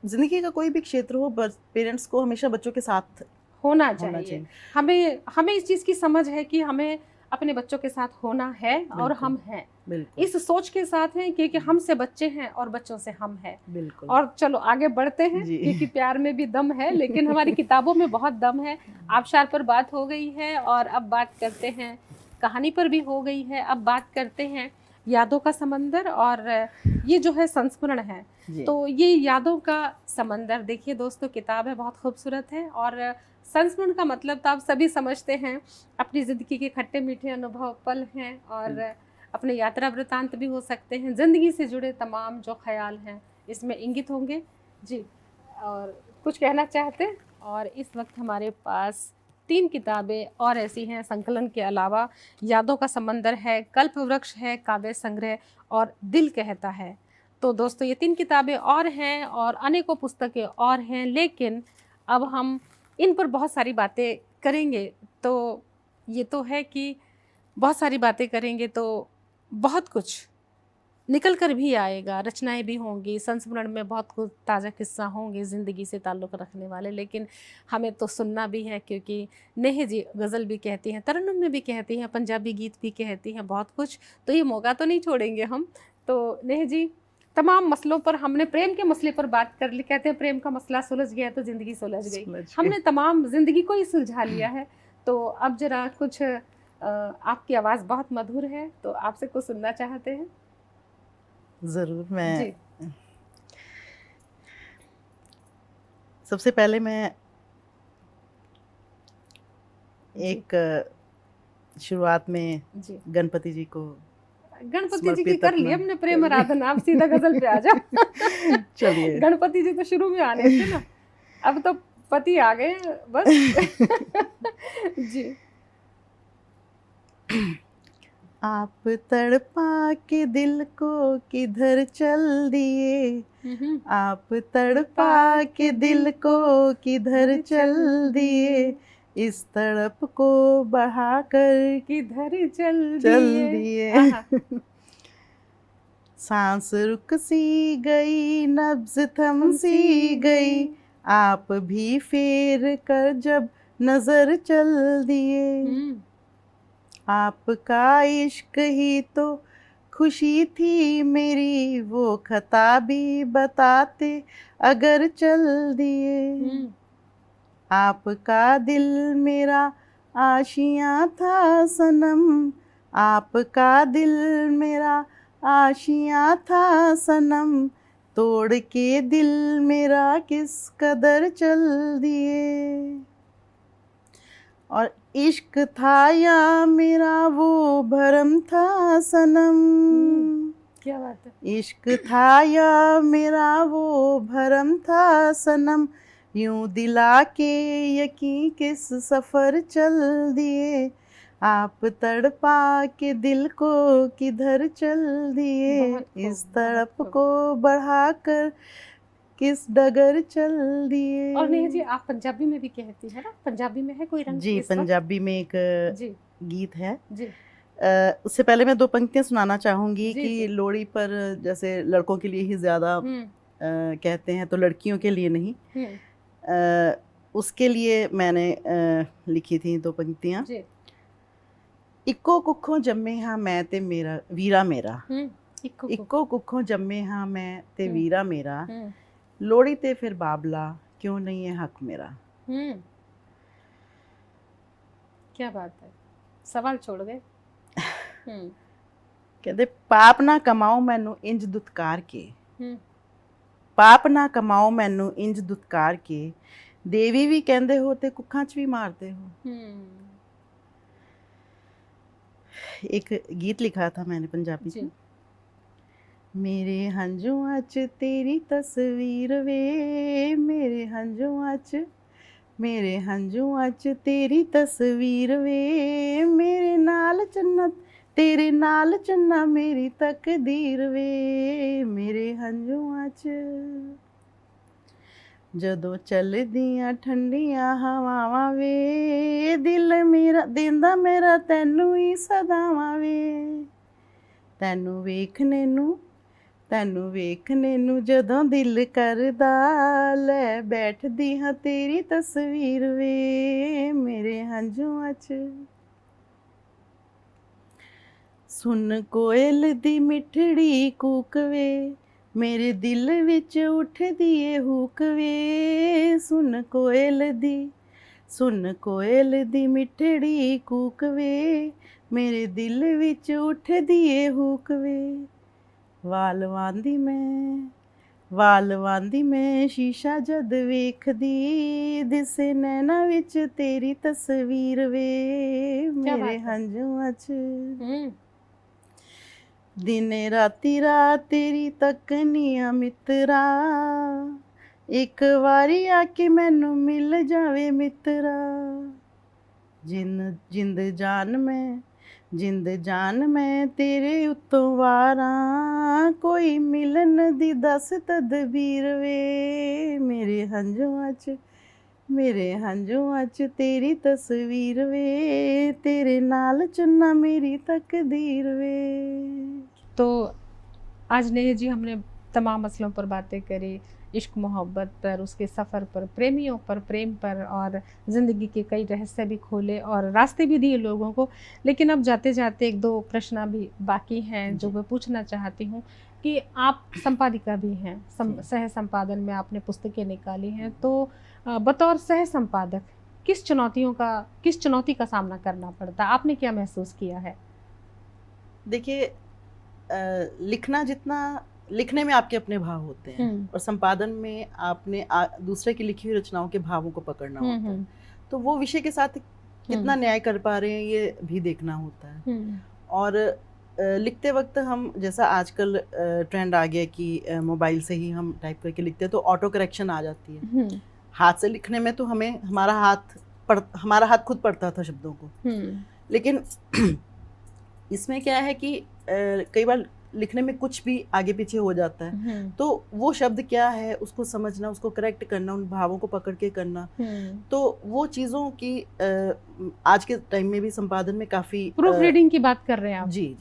जिंदगी का कोई भी क्षेत्र हो, पेरेंट्स को हमेशा बच्चों के साथ होना चाहिए। हमें इस चीज की समझ है कि हमें अपने बच्चों के साथ होना है, और हम हैं इस सोच के साथ हैं कि हमसे बच्चे हैं और बच्चों से हम हैं। और चलो आगे बढ़ते हैं, क्योंकि प्यार में भी दम है, लेकिन हमारी किताबों में बहुत दम है। आबशार पर बात हो गई है, और अब बात करते हैं, कहानी पर भी हो गई है, अब बात करते हैं यादों का समंदर और ये जो है संस्मरण है। जी। तो ये यादों का समंदर, देखिए दोस्तों, किताब है, बहुत खूबसूरत है। और संस्मरण का मतलब तो आप सभी समझते हैं, अपनी ज़िंदगी के खट्टे मीठे अनुभव पल हैं, और अपने यात्रा वृतांत भी हो सकते हैं। ज़िंदगी से जुड़े तमाम जो ख्याल हैं इसमें इंगित होंगे। जी, और कुछ कहना चाहते हैं? और इस वक्त हमारे पास 3 किताबें और ऐसी हैं संकलन के अलावा। यादों का समंदर है, कल्प वृक्ष है, काव्य संग्रह और दिल कहता है। तो दोस्तों, ये 3 किताबें और हैं और अनेकों पुस्तकें और हैं, लेकिन अब हम इन पर बहुत सारी बातें करेंगे। तो ये तो है कि बहुत सारी बातें करेंगे तो बहुत कुछ निकल कर भी आएगा, रचनाएं भी होंगी, संस्मरण में बहुत कुछ ताज़ा किस्सा होंगे ज़िंदगी से ताल्लुक़ रखने वाले। लेकिन हमें तो सुनना भी है, क्योंकि नेहा जी गज़ल भी कहती हैं, तरन्नुम में भी कहती हैं, पंजाबी गीत भी कहती हैं, बहुत कुछ। तो ये मौका तो नहीं छोड़ेंगे हम। तो नेहा जी, तमाम मसलों पर हमने प्रेम के मसले पर बात कर ली। कहते हैं प्रेम का मसला सुलझ गया तो ज़िंदगी सुलझ गई। हमने तमाम ज़िंदगी को ही सुलझा लिया है। तो अब ज़रा कुछ आपकी आवाज़ बहुत मधुर है, तो आपसे कुछ सुनना चाहते हैं। ज़रूर। मैं सबसे पहले मैं एक शुरुआत में गणपति जी को, गणपति जी की कर ली हमने प्रेम आराधना, आप सीधा गजल पे आ जाओ। चलिए, गणपति जी तो शुरू में आने थे ना, अब तो पति आ गए बस। जी। आप तड़पा के दिल को किधर चल दिए, आप तड़पा के दिल को किधर चल दिए, इस तड़प को बढ़ाकर किधर चल दिए। सांस रुक सी गई, नब्ज थम सी गई, आप भी फेर कर जब नजर चल दिए। आपका इश्क ही तो खुशी थी मेरी, वो खता भी बताते अगर चल दिए। आपका दिल मेरा आशियाँ था सनम, आपका दिल मेरा आशियाँ था सनम, तोड़ के दिल मेरा किस कदर चल दिए। और इश्क था या मेरा वो भरम था सनम, क्या बात है। इश्क था या मेरा वो भरम था सनम, यूं दिला के यकीन किस सफ़र चल दिए, आप तड़पा के दिल को किधर चल दिए, इस तड़प को बढ़ाकर किस डगर चल दिए। और नेहा जी, आप पंजाबी में भी कहती है ना? पंजाबी में है कोई रंग? जी, पंजाबी में एक गीत है। जी। उससे पहले मैं 2 पंक्तियाँ सुनाना चाहूँगी कि लोहड़ी पर जैसे लड़कों के लिए ही ज़्यादा कहते हैं, तो लड़कियों के लिए नहीं। उसके लिए मैंने लिखी थी 2 पंक्तियाँ। इक्को कुखों जम्मे हाँ मैं ते मेरा वीरा मेरा, इक्को कुखों जम्मे हाँ मैं ते वीरा मेरा, लोहड़ी ते फिर बाबला क्यों नहीं है हक मेरा। क्या बात है, सवाल छोड़ गए। कहते पाप ना कमाओ मैनू इंज दुत्कार के, पाप ना कमाओ मैनू इंज दुत्कार के, देवी भी कहंदे हो ते कुखां च भी मारते हो। एक गीत लिखा था मैंने पंजाबी में। मेरे हंजुआं च तेरी तस्वीर वे, मेरे हंजुआं च, मेरे हंजुआं च तेरी तस्वीर वे, मेरे नाल चन्ना तेरे नाल चन्ना मेरी तकदीर वे, मेरे हंजुआं च। जदों चलदियां ठंडियां हवावां वे, दिल मेरा दिंदा मेरा तैनू ही सदावां वे, तैनू वेखने नू जदों दिल करदा, लै बैठदी हां तेरी तस्वीर वे, मेरे हंजुआं च। सुन कोयल दी मिठड़ी कूक वे, मेरे दिल विच उठदी ए हुक वे, सुन कोयल दी सुन कोयल दी मिठड़ी कूक वे मेरे दिल विच उठदी ए हुक वे वाल वांदी मैं शीशा जद वेखदी दिसे नैना विच तेरी तस्वीर वे क्या मेरे बात है। हंझुआं च दिने राती रात तेरी तकनिया मित्रा एक वारी आके मैनू मिल जावे मित्रा जिंद जान मैं तेरे उत्तों वारा कोई मिलन दी दस तदबीर वे मेरे हंझुआं च तेरी तस्वीर वे तेरे नाल चुन्ना मेरी तकदीर वे। तो आज नेहा जी हमने तमाम मसलों पर बातें करी, इश्क मोहब्बत पर, उसके सफ़र पर, प्रेमियों पर, प्रेम पर, और ज़िंदगी के कई रहस्य भी खोले और रास्ते भी दिए लोगों को। लेकिन अब जाते जाते एक दो प्रश्न भी बाकी हैं जो मैं पूछना चाहती हूँ कि आप संपादिका भी हैं, सह संपादन में आपने पुस्तकें निकाली हैं, तो बतौर सह संपादक किस चुनौती का सामना करना पड़ता, आपने क्या महसूस किया है? देखिए, लिखने में आपके अपने भाव होते हैं और संपादन में आपने दूसरे की लिखी हुई रचनाओं के भावों को पकड़ना होता है, तो वो विषय के साथ कितना न्याय कर पा रहे हैं ये भी देखना होता है। और लिखते वक्त हम, जैसा आजकल ट्रेंड आ गया कि मोबाइल से ही हम टाइप करके लिखते हैं तो ऑटो करेक्शन आ जाती है। हाथ से लिखने में तो हमारा हाथ खुद पढ़ता था शब्दों को, लेकिन इसमें क्या है कि कई बार लिखने में कुछ भी आगे पीछे हो जाता है, तो वो शब्द क्या है उसको समझना, उसको करेक्ट करना, उन भावों को पकड़ के करना, तो वो चीज़ों की आज के टाइम में भी संपादन में काफ़ी प्रूफ रीडिंग की बात कर रहे हैं आप? जी।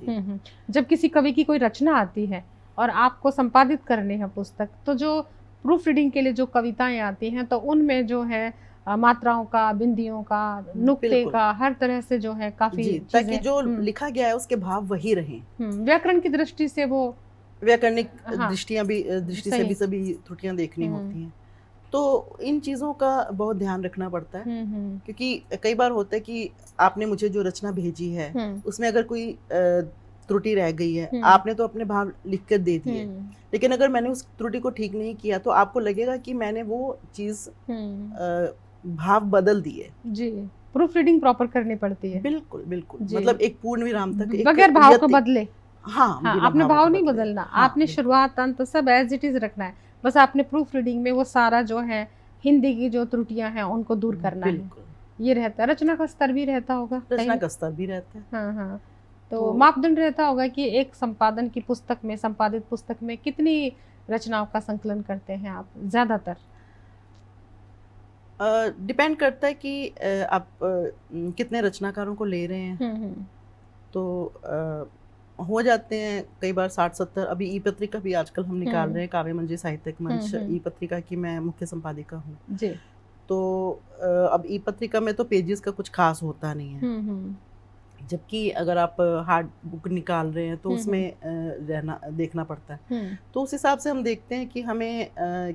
जब किसी कवि की कोई रचना आती है और आपको संपादित करनी है पुस्तक, तो जो प्रूफ रीडिंग के लिए जो कविताएं आती हैं तो उनमें जो है मात्राओं का, बिंदियों का, नुक्ते का, हर तरह से जो है काफी ताकि जो लिखा गया है उसके भाव वही रहें। व्याकरण की दृष्टि से वो व्याकरणिक दृष्टि से भी सभी त्रुटियां देखनी होती हैं, तो इन चीज़ों का बहुत ध्यान रखना पड़ता है। क्योंकि कई बार होता है कि आपने मुझे जो रचना भेजी है उसमें अगर कोई त्रुटि रह गई है, आपने तो अपने भाव लिख कर दे दिए, लेकिन अगर मैंने उस त्रुटि को ठीक नहीं किया तो आपको लगेगा कि मैंने वो चीज़ भाव बदल दिए। जी, प्रूफ रीडिंग प्रॉपर करनी पड़ती है। बिल्कुल मतलब एक पूर्ण विराम तक बगैर भाव को बदले। हाँ, आपने भाव नहीं बदलना, आपने शुरुआत अंत सब एज इट इज रखना है, बस आपने प्रूफ रीडिंग में वो सारा जो है हिंदी की जो त्रुटियां हैं उनको दूर करना है, ये रहता है। रचना का स्तर भी रहता होगा, रचना का स्तर भी रहता है। हाँ, तो मापदंड रहता होगा कि एक संपादन की पुस्तक में, संपादित पुस्तक में कितनी रचनाओं का संकलन करते हैं आप ज्यादातर? डिपेंड करता है कि आप कितने रचनाकारों को ले रहे हैं। तो हो जाते हैं कई बार 60-70। अभी ई पत्रिका भी आजकल हम निकाल रहे हैं, काव्य मंजी साहित्यिक मंच ई पत्रिका की मैं मुख्य संपादिका हूँ जी। तो अब ई पत्रिका में तो पेजेस का कुछ खास होता नहीं है, जबकि अगर आप हार्ड बुक निकाल रहे हैं तो उसमें देखना पड़ता है। तो उस हिसाब से हम देखते हैं कि हमें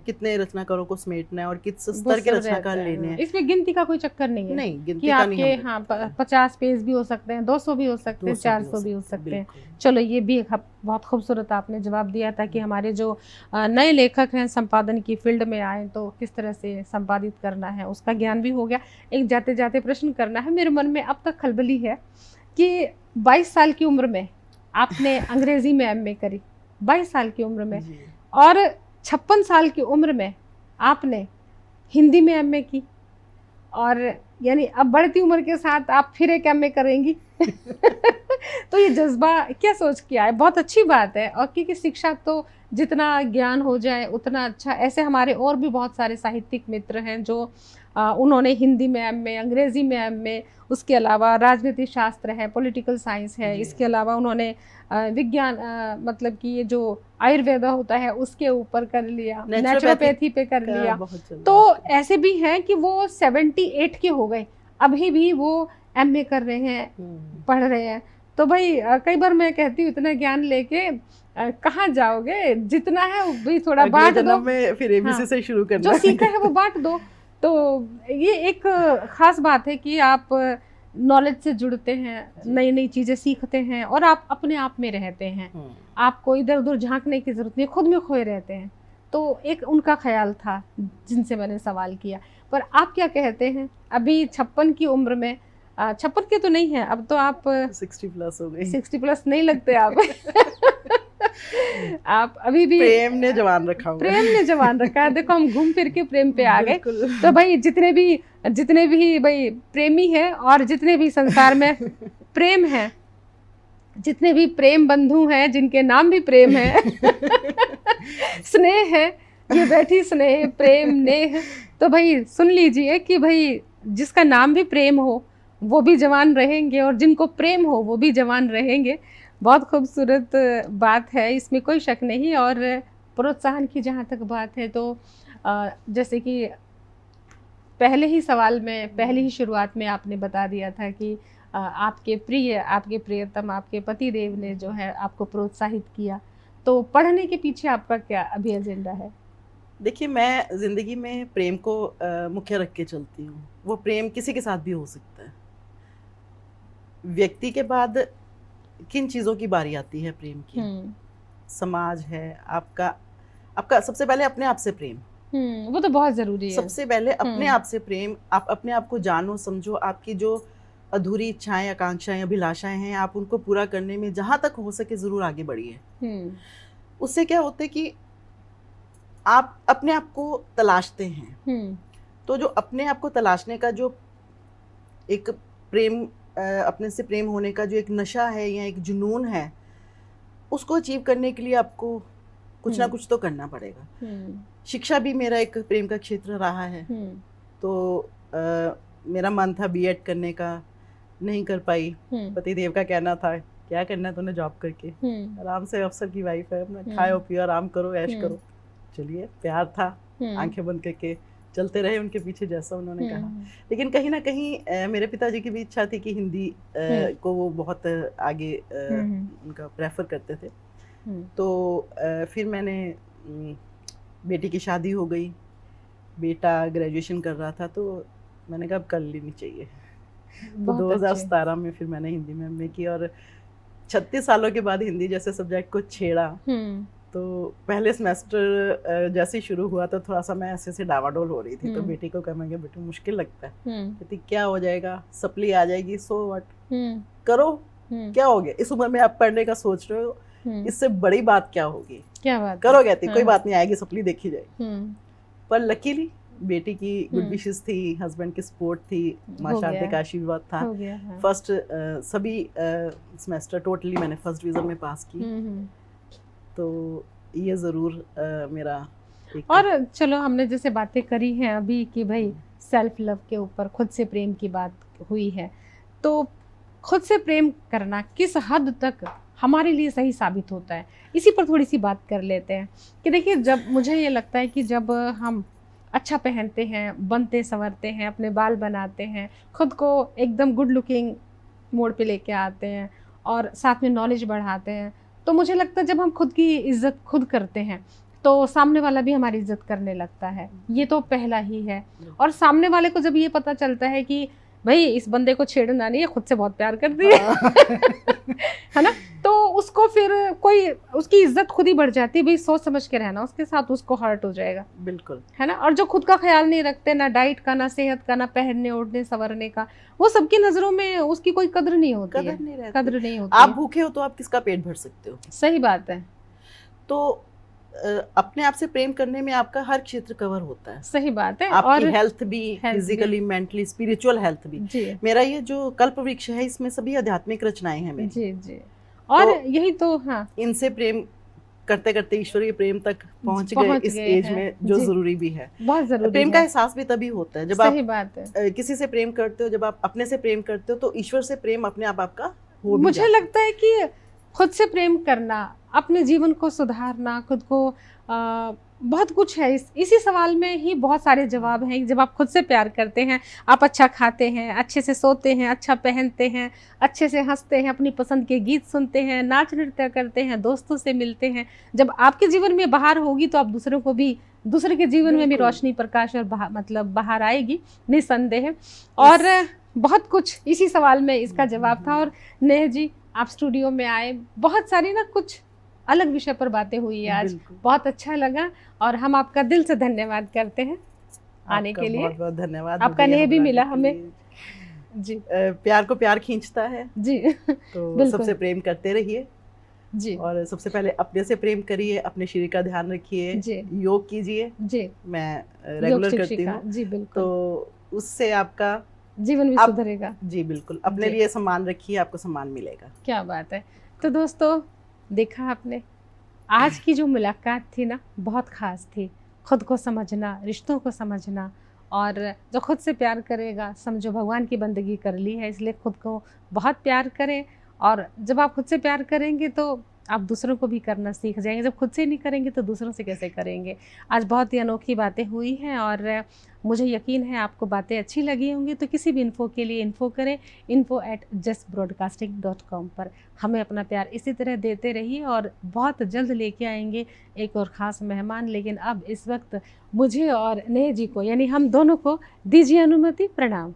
कितने रचनाकारों को समेटना है और किस स्तर के रचनाकार लेने हैं। इसमें गिनती का कोई चक्कर नहीं है? नहीं, गिनती का नहीं है। हाँ, 50 पेज भी हो सकते हैं, 200 भी हो सकते हैं, 400 भी हो सकते हैं। चलो, ये भी एक बहुत खूबसूरत आपने जवाब दिया था कि हमारे जो नए लेखक हैं संपादन की फील्ड में आए तो किस तरह से संपादित करना है उसका ज्ञान भी हो गया। एक जाते जाते प्रश्न करना है, मेरे मन में अब तक खलबली है कि 22 साल की उम्र में आपने अंग्रेजी में एमए करी, 22 साल की उम्र में, और 56 साल की उम्र में आपने हिंदी में एमए की, और यानी अब बढ़ती उम्र के साथ आप फिर एक एमए करेंगी। तो ये जज्बा क्या सोच के आए? बहुत अच्छी बात है, और क्योंकि शिक्षा तो जितना ज्ञान हो जाए उतना अच्छा। ऐसे हमारे और भी बहुत सारे साहित्यिक मित्र हैं जो उन्होंने हिंदी में एमए, अंग्रेजी में एमए, उसके अलावा राजनीतिक शास्त्र है, पॉलिटिकल साइंस है, इसके अलावा उन्होंने विज्ञान मतलब कि ये जो आयुर्वेदा होता है उसके ऊपर कर लिया, नेचुरोपैथी पे कर लिया। तो ऐसे भी हैं कि वो 78 के हो गए, अभी भी वो एमए कर रहे हैं, पढ़ रहे हैं। तो भाई कई बार मैं कहती हूँ इतना ज्ञान लेके कहाँ जाओगे, जितना है भी थोड़ा बांट दो, में फिर एबीसी से शुरू करना, जो सीखा है वो बांट दो। तो ये एक खास बात है कि आप नॉलेज से जुड़ते हैं, नई नई चीज़ें सीखते हैं और आप अपने आप में रहते हैं। आपको इधर उधर झांकने की जरूरत नहीं, खुद में खोए रहते हैं। तो एक उनका ख्याल था जिनसे मैंने सवाल किया। पर आप क्या कहते हैं, अभी 56 की उम्र में, 56 के तो नहीं है, अब तो आप 60 प्लस हो गई। 60 प्लस नहीं लगते आप। आप अभी भी प्रेम ने जवान रखा हुआ है। प्रेम ने जवान रखा है। देखो हम घूम फिर के प्रेम पे आ गए। तो भाई जितने भी भाई प्रेमी है और जितने भी संसार में प्रेम है, जितने भी प्रेम बंधु हैं जिनके नाम भी प्रेम है, स्नेह है, ये बैठी स्नेह प्रेम नेह, तो भाई सुन लीजिए कि भाई जिसका नाम भी प्रेम हो वो भी जवान रहेंगे और जिनको प्रेम हो वो भी जवान रहेंगे। बहुत खूबसूरत बात है, इसमें कोई शक नहीं। और प्रोत्साहन की जहाँ तक बात है तो जैसे कि पहले ही सवाल में, पहले ही शुरुआत में आपने बता दिया था कि आपके प्रियतम, आपके पति देव ने जो है आपको प्रोत्साहित किया। तो पढ़ने के पीछे आपका क्या अभी एजेंडा है? देखिए, मैं ज़िंदगी में प्रेम को मुख्य रख के चलती हूँ। वो प्रेम किसी के साथ भी हो सकता है। व्यक्ति के बाद किन चीज़ों की बारी आती है प्रेम की? समाज है, आपका सबसे पहले अपने आप से प्रेम। वो तो बहुत ज़रूरी है। सबसे पहले अपने आप से प्रेम। आप अपने आप को जानो, समझो। आपकी जो अधूरी इच्छाएं, आकांक्षाएं, अभिलाषाएं हैं, आप उनको पूरा करने में जहाँ तक हो सके ज़रूर आगे बढ़िए। उससे क्या होता है कि आप अपने आप को तलाशते हैं। तो जो अपने आप को तलाशने का जो एक प्रेम, अपने से प्रेम होने का जो एक नशा है या एक जुनून है, उसको अचीव करने के लिए आपको कुछ ना कुछ तो करना पड़ेगा। शिक्षा भी मेरा एक प्रेम का क्षेत्र रहा है। तो मेरा मन था बीएड करने का, नहीं कर पाई। पतिदेव का कहना था क्या करना है तूने जॉब करके, आराम से अफसर की वाइफ है, अपना खाओ पियो आराम करो ऐश करो। चलिए, प्यार था, आंखें बंद करके चलते रहे उनके पीछे जैसा उन्होंने कहा। लेकिन कहीं ना कहीं मेरे पिताजी की भी इच्छा थी कि हिंदी को वो बहुत आगे उनका प्रेफर करते थे। तो फिर मैंने, बेटी की शादी हो गई, बेटा ग्रेजुएशन कर रहा था, तो मैंने कहा अब कर लेनी चाहिए। तो 2017 में फिर मैंने हिंदी में MA की और 36 सालों के बाद हिंदी जैसे सब्जेक्ट को छेड़ा। तो पहले सेमेस्टर जैसे ही शुरू हुआ तो थोड़ा सा मैं ऐसे डावाडोल हो रही थी। तो बेटी को कहा, बेटी मुश्किल लगता है। कहती क्या हो जाएगा, सप्ली आ जाएगी, सो व्हाट, करो, क्या हो गया, इस उम्र में आप पढ़ने का सोच रहे हो, इससे बड़ी बात क्या होगी, क्या बात करो। कहती कोई बात नहीं, आएगी सप्ली, देखी जाएगी। पर लकीली बेटी की गुड विशेस थी, हस्बैंड की सपोर्ट थी, माँ शांति का आशीर्वाद था। फर्स्ट सभी सेमेस्टर टोटली मैंने फर्स्ट डिवीजन में पास की। तो ये ज़रूर मेरा एक। और चलो, हमने जैसे बातें करी हैं अभी कि भाई सेल्फ लव के ऊपर, खुद से प्रेम की बात हुई है, तो खुद से प्रेम करना किस हद तक हमारे लिए सही साबित होता है, इसी पर थोड़ी सी बात कर लेते हैं। कि देखिए, जब मुझे ये लगता है कि जब हम अच्छा पहनते हैं, बनते संवरते हैं, अपने बाल बनाते हैं, खुद को एकदम गुड लुकिंग मोड पे लेके आते हैं और साथ में नॉलेज बढ़ाते हैं, तो मुझे लगता है जब हम खुद की इज्जत खुद करते हैं तो सामने वाला भी हमारी इज्जत करने लगता है। ये तो पहला ही है। और सामने वाले को जब ये पता चलता है कि भाई इस बंदे को छेड़ना नहीं है, खुद से बहुत प्यार करती है, है ना, तो उसको फिर कोई, उसकी इज्जत खुद ही बढ़ जाती है। भाई सोच समझ के रहना उसके साथ, उसको हर्ट हो जाएगा। बिल्कुल, है ना। और जो खुद का ख्याल नहीं रखते, ना डाइट का, ना सेहत का, ना पहनने ओढ़ने संवरने का, वो सबकी नजरों में उसकी कोई कदर नहीं होती है, कदर नहीं होती। आप भूखे हो तो आप किसका पेट भर सकते हो। सही बात है। तो अपने आप से प्रेम करने में आपका हर क्षेत्र कवर होता है। सही बात है। आपकी और हेल्थ भी, फिजिकली, मेंटली, स्पिरिचुअल हेल्थ भी जी। मेरा ये जो कल्प वृक्ष है, इसमें सभी आध्यात्मिक रचनाएं हैं मेरी। जी जी। और तो यही तो, हाँ, इनसे प्रेम करते करते ईश्वरीय प्रेम तक पहुंच गए इस एज में, जो जरूरी भी है। बहुत जरूरी। प्रेम का एहसास भी तभी होता है जब सही बात है। किसी से प्रेम करते हो, जब आप अपने से प्रेम करते हो, तो ईश्वर से प्रेम अपने आप आपका हो। मुझे लगता है कि खुद से प्रेम करना, अपने जीवन को सुधारना, खुद को बहुत कुछ है इसी सवाल में ही बहुत सारे जवाब हैं। जब आप खुद से प्यार करते हैं, आप अच्छा खाते हैं, अच्छे से सोते हैं, अच्छा पहनते हैं, अच्छे से हंसते हैं, अपनी पसंद के गीत सुनते हैं, नाच नृत्य करते हैं, दोस्तों से मिलते हैं, जब आपके जीवन में बहार होगी तो आप दूसरों को भी, दूसरे के जीवन में भी रोशनी, प्रकाश और मतलब बहार आएगी निसंदेह। और बहुत कुछ इसी सवाल में इसका जवाब था। और नेहा जी, आप स्टूडियो में आए, बहुत सारी ना कुछ अलग विषय पर बातें हुई आज, बहुत अच्छा लगा और हम आपका दिल से धन्यवाद करते हैं आने के लिए। बहुत बहुत धन्यवाद। आपका नेह भी मिला हमें जी। प्यार को प्यार खींचता है जी तो सबसे प्रेम करते रहिए जी। और सबसे पहले अपने से प्रेम करिए, अपने शरीर का ध्यान रखिए, योग कीजिए जी। मैं रेगुलर करती हूँ जी। बिल्कुल, तो उससे आपका जीवन भी सुधरेगा जी। बिल्कुल, अपने लिए सम्मान रखिए, आपको सम्मान मिलेगा। क्या बात है। तो दोस्तों, देखा आपने, आज की जो मुलाकात थी ना, बहुत ख़ास थी। खुद को समझना, रिश्तों को समझना, और जो खुद से प्यार करेगा समझो भगवान की बंदगी कर ली है। इसलिए खुद को बहुत प्यार करें, और जब आप खुद से प्यार करेंगे तो आप दूसरों को भी करना सीख जाएंगे। जब खुद से नहीं करेंगे तो दूसरों से कैसे करेंगे। आज बहुत ही अनोखी बातें हुई हैं और मुझे यकीन है आपको बातें अच्छी लगी होंगी। तो किसी भी इन्फो के लिए इन्फो करें info@justbroadcasting.com पर। हमें अपना प्यार इसी तरह देते रहिए और बहुत जल्द लेके आएंगे एक और ख़ास मेहमान। लेकिन अब इस वक्त मुझे और नेहा जी को, यानी हम दोनों को दीजिए अनुमति। प्रणाम।